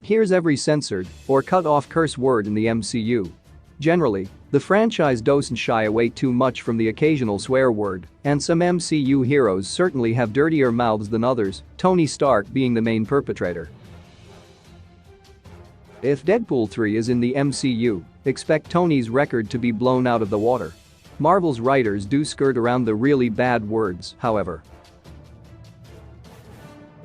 Here's every censored or cut off curse word in the MCU. Generally, the franchise doesn't shy away too much from the occasional swear word, and some MCU heroes certainly have dirtier mouths than others, Tony Stark being the main perpetrator. If Deadpool 3 is in the MCU, expect Tony's record to be blown out of the water. Marvel's writers do skirt around the really bad words, however.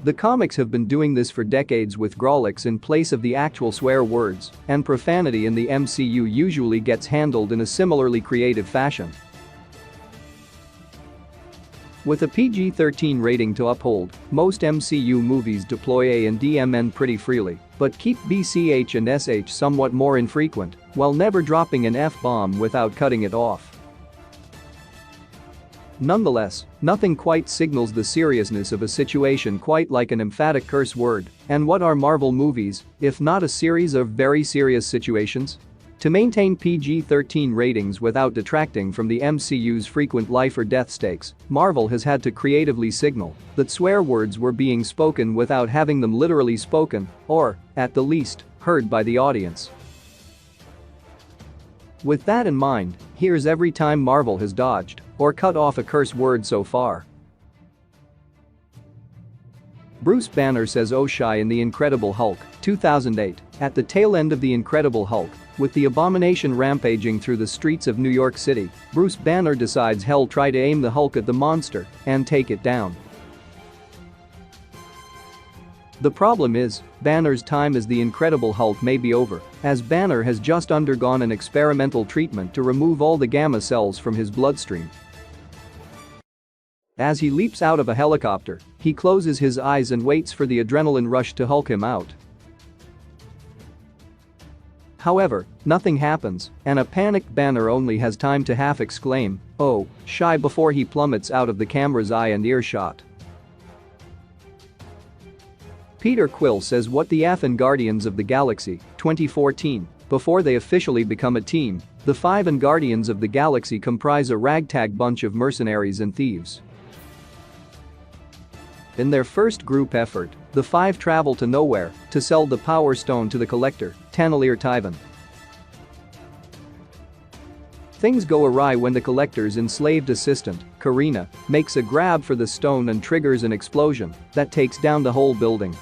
The comics have been doing this for decades with Grawlix in place of the actual swear words, and profanity in the MCU usually gets handled in a similarly creative fashion. With a PG-13 rating to uphold, most MCU movies deploy A and DMN pretty freely, but keep BCH and SH somewhat more infrequent, while never dropping an F-bomb without cutting it off. Nonetheless, nothing quite signals the seriousness of a situation quite like an emphatic curse word, and what are Marvel movies, if not a series of very serious situations? To maintain PG-13 ratings without detracting from the MCU's frequent life or death stakes, Marvel has had to creatively signal that swear words were being spoken without having them literally spoken, or, at the least, heard by the audience. With that in mind, here's every time Marvel has dodged or cut off a curse word so far. Bruce Banner says "oh shy" in The Incredible Hulk, 2008, at the tail end of The Incredible Hulk, with the Abomination rampaging through the streets of New York City, Bruce Banner decides he'll try to aim the Hulk at the monster and take it down. The problem is, Banner's time as the Incredible Hulk may be over, as Banner has just undergone an experimental treatment to remove all the gamma cells from his bloodstream. As he leaps out of a helicopter, he closes his eyes and waits for the adrenaline rush to Hulk him out. However, nothing happens, and a panicked Banner only has time to half exclaim, "oh, shy," before he plummets out of the camera's eye and earshot. Peter Quill says "what the F" in Guardians of the Galaxy, 2014, before they officially become a team. The Five and Guardians of the Galaxy comprise a ragtag bunch of mercenaries and thieves. In their first group effort, the Five travel to nowhere to sell the Power Stone to the collector, Tannelir Tyvan. Things go awry when the collector's enslaved assistant, Karina, makes a grab for the stone and triggers an explosion that takes down the whole building.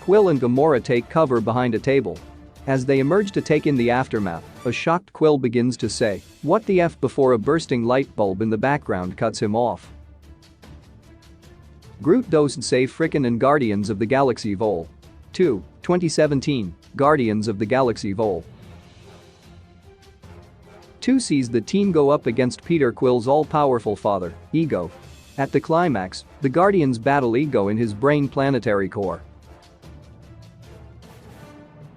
Quill and Gamora take cover behind a table. As they emerge to take in the aftermath, a shocked Quill begins to say, "what the F," before a bursting light bulb in the background cuts him off. Groot doesn't say frickin' in Guardians of the Galaxy Vol. 2, 2017, Guardians of the Galaxy Vol. 2 sees the team go up against Peter Quill's all-powerful father, Ego. At the climax, the Guardians battle Ego in his brain planetary core.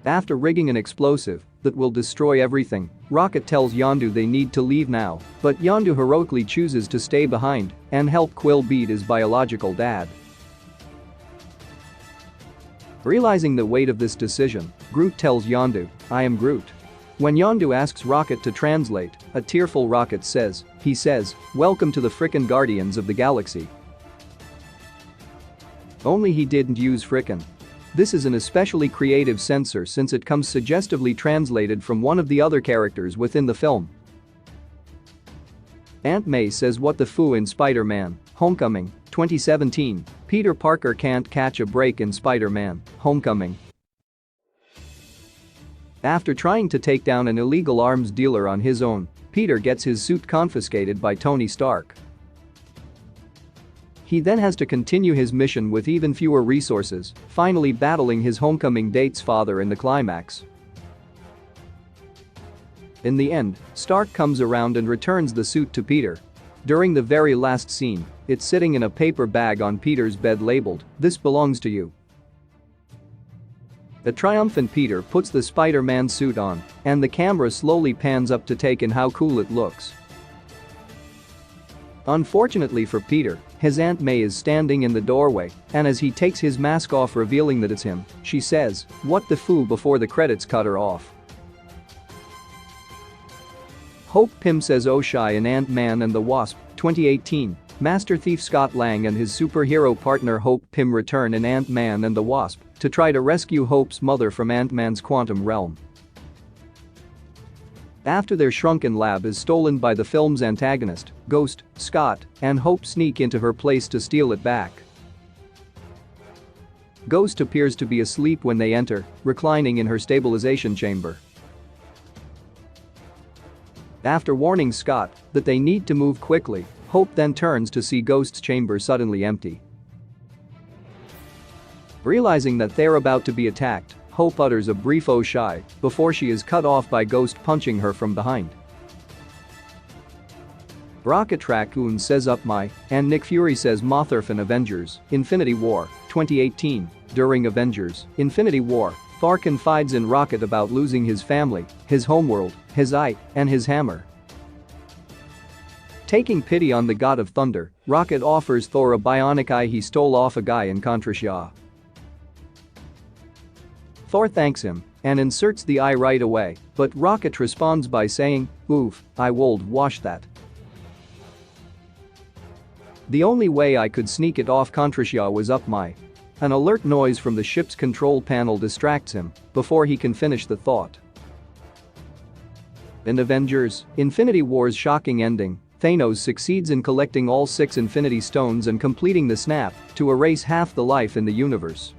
After rigging an explosive that will destroy everything, Rocket tells Yondu they need to leave now, but Yondu heroically chooses to stay behind and help Quill beat his biological dad. Realizing the weight of this decision, Groot tells Yondu, "I am Groot." When Yondu asks Rocket to translate, a tearful Rocket says, "welcome to the frickin' Guardians of the Galaxy." Only he didn't use frickin'. This is an especially creative censor since it comes suggestively translated from one of the other characters within the film. Aunt May says "what the foo" in Spider-Man: Homecoming, 2017, Peter Parker can't catch a break in Spider-Man: Homecoming. After trying to take down an illegal arms dealer on his own, Peter gets his suit confiscated by Tony Stark. He then has to continue his mission with even fewer resources, finally battling his Homecoming date's father in the climax. In the end, Stark comes around and returns the suit to Peter. During the very last scene, it's sitting in a paper bag on Peter's bed labeled, "This belongs to you." A triumphant Peter puts the Spider-Man suit on, and the camera slowly pans up to take in how cool it looks. Unfortunately for Peter, his Aunt May is standing in the doorway, and as he takes his mask off revealing that it's him, she says, "what the foo," before the credits cut her off. Hope Pym says "oh shy" in Ant-Man and the Wasp, 2018. Master Thief Scott Lang and his superhero partner Hope Pym return in Ant-Man and the Wasp, to try to rescue Hope's mother from Ant-Man's quantum realm. After their shrunken lab is stolen by the film's antagonist, Ghost, Scott and Hope sneak into her place to steal it back. Ghost appears to be asleep when they enter, reclining in her stabilization chamber. After warning Scott that they need to move quickly, Hope then turns to see Ghost's chamber suddenly empty. Realizing that they're about to be attacked, Hope utters a brief "oh shy" before she is cut off by Ghost punching her from behind. Rocket Raccoon says "up my," and Nick Fury says "Mothra" in Avengers: Infinity War, 2018. During Avengers: Infinity War, Thor confides in Rocket about losing his family, his homeworld, his eye, and his hammer. Taking pity on the god of thunder, Rocket offers Thor a bionic eye he stole off a guy in Contra. Thor thanks him and inserts the eye right away, but Rocket responds by saying, "Oof, I wold wash that. The only way I could sneak it off Contra was up my." An alert noise from the ship's control panel distracts him before he can finish the thought. In Avengers: Infinity War's shocking ending, Thanos succeeds in collecting all 6 Infinity Stones and completing the snap to erase half the life in the universe.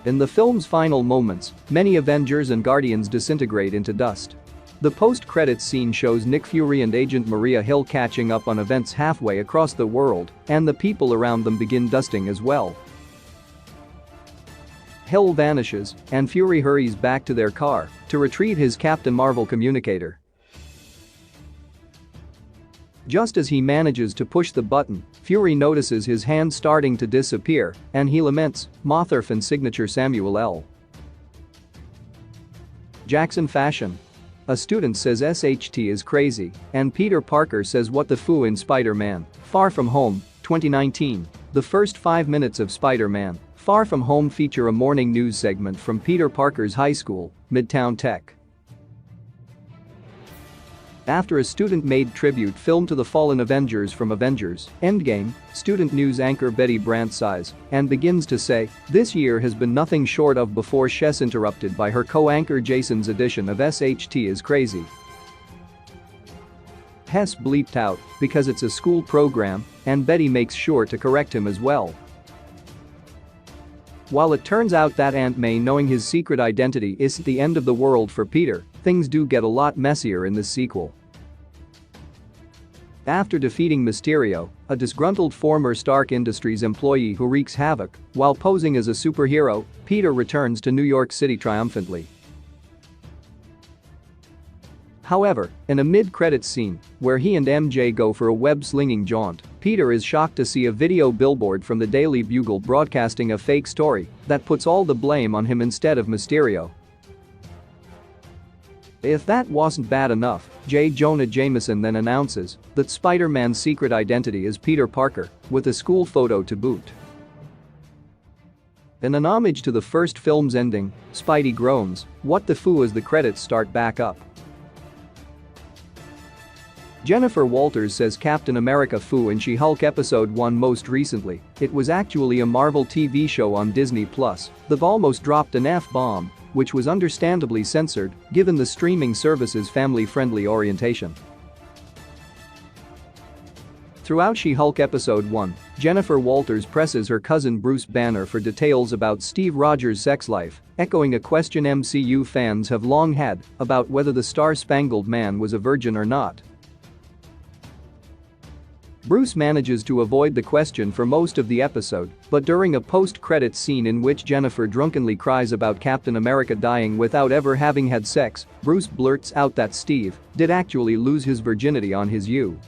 In the film's final moments, many Avengers and Guardians disintegrate into dust. The post-credits scene shows Nick Fury and Agent Maria Hill catching up on events halfway across the world, and the people around them begin dusting as well. Hill vanishes, and Fury hurries back to their car to retrieve his Captain Marvel communicator. Just as he manages to push the button, Fury notices his hand starting to disappear, and he laments, "Mothra" and signature Samuel L. Jackson fashion. A student says SHT is crazy, and Peter Parker says what the foo in Spider-Man: Far From Home, 2019. The first 5 minutes of Spider-Man: Far From Home feature a morning news segment from Peter Parker's high school, Midtown Tech. After a student-made tribute film to the fallen Avengers from Avengers: Endgame, student news anchor Betty Brant sighs and begins to say, "This year has been nothing short of" before she's interrupted by her co-anchor Jason's edition of SHT is crazy. Hess bleeped out because it's a school program, and Betty makes sure to correct him as well. While it turns out that Aunt May knowing his secret identity isn't the end of the world for Peter, things do get a lot messier in this sequel. After defeating Mysterio, a disgruntled former Stark Industries employee who wreaks havoc while posing as a superhero, Peter returns to New York City triumphantly. However, in a mid-credits scene, where he and MJ go for a web-slinging jaunt, Peter is shocked to see a video billboard from the Daily Bugle broadcasting a fake story that puts all the blame on him instead of Mysterio. If that wasn't bad enough, J. Jonah Jameson then announces that Spider-Man's secret identity is Peter Parker, with a school photo to boot. In an homage to the first film's ending, Spidey groans, "What the foo?" as the credits start back up. Jennifer Walters says Captain America foo in She-Hulk Episode 1 most recently. It was actually a Marvel TV show on Disney+. They've almost dropped an F-bomb, which was understandably censored given the streaming service's family-friendly orientation. Throughout She-Hulk Episode 1, Jennifer Walters presses her cousin Bruce Banner for details about Steve Rogers' sex life, echoing a question MCU fans have long had about whether the Star-Spangled Man was a virgin or not. Bruce manages to avoid the question for most of the episode, but during a post-credits scene in which Jennifer drunkenly cries about Captain America dying without ever having had sex, Bruce blurts out that Steve did actually lose his virginity on his U.S.O.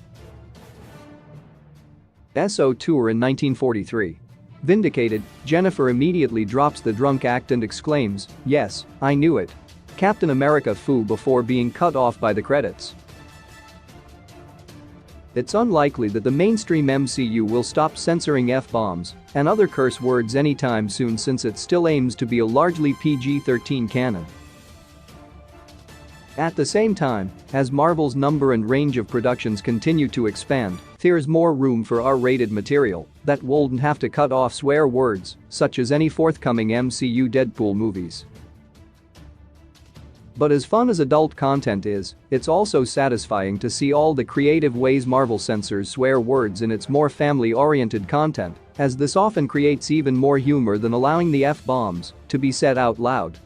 tour in 1943. Vindicated, Jennifer immediately drops the drunk act and exclaims, "Yes, I knew it. Captain America foo," before being cut off by the credits. It's unlikely that the mainstream MCU will stop censoring F-bombs and other curse words anytime soon, since it still aims to be a largely PG-13 canon. At the same time, as Marvel's number and range of productions continue to expand, there's more room for R-rated material that won't have to cut off swear words, such as any forthcoming MCU Deadpool movies. But as fun as adult content is, it's also satisfying to see all the creative ways Marvel censors swear words in its more family-oriented content, as this often creates even more humor than allowing the F-bombs to be said out loud.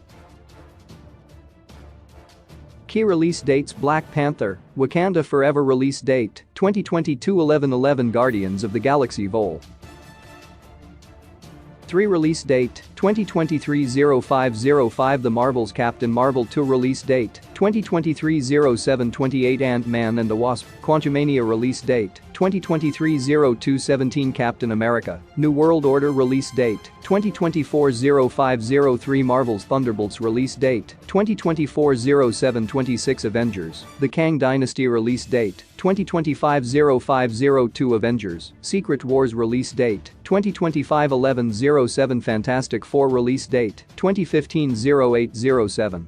Key release dates: Black Panther, Wakanda Forever release date, 2022 11/11 Guardians of the Galaxy Vol. 3 release date, 2023 05/05 The Marvels Captain Marvel 2 release date, 2023 07/28 Ant-Man and the Wasp, Quantumania release date, 2023 02/17 Captain America, New World Order release date, 2024 05/03 Marvel's Thunderbolts release date, 2024 07/26 Avengers, The Kang Dynasty release date, 2025 05/02 Avengers, Secret Wars release date, 2025 11/07 Fantastic Four release date, 2015 08/07.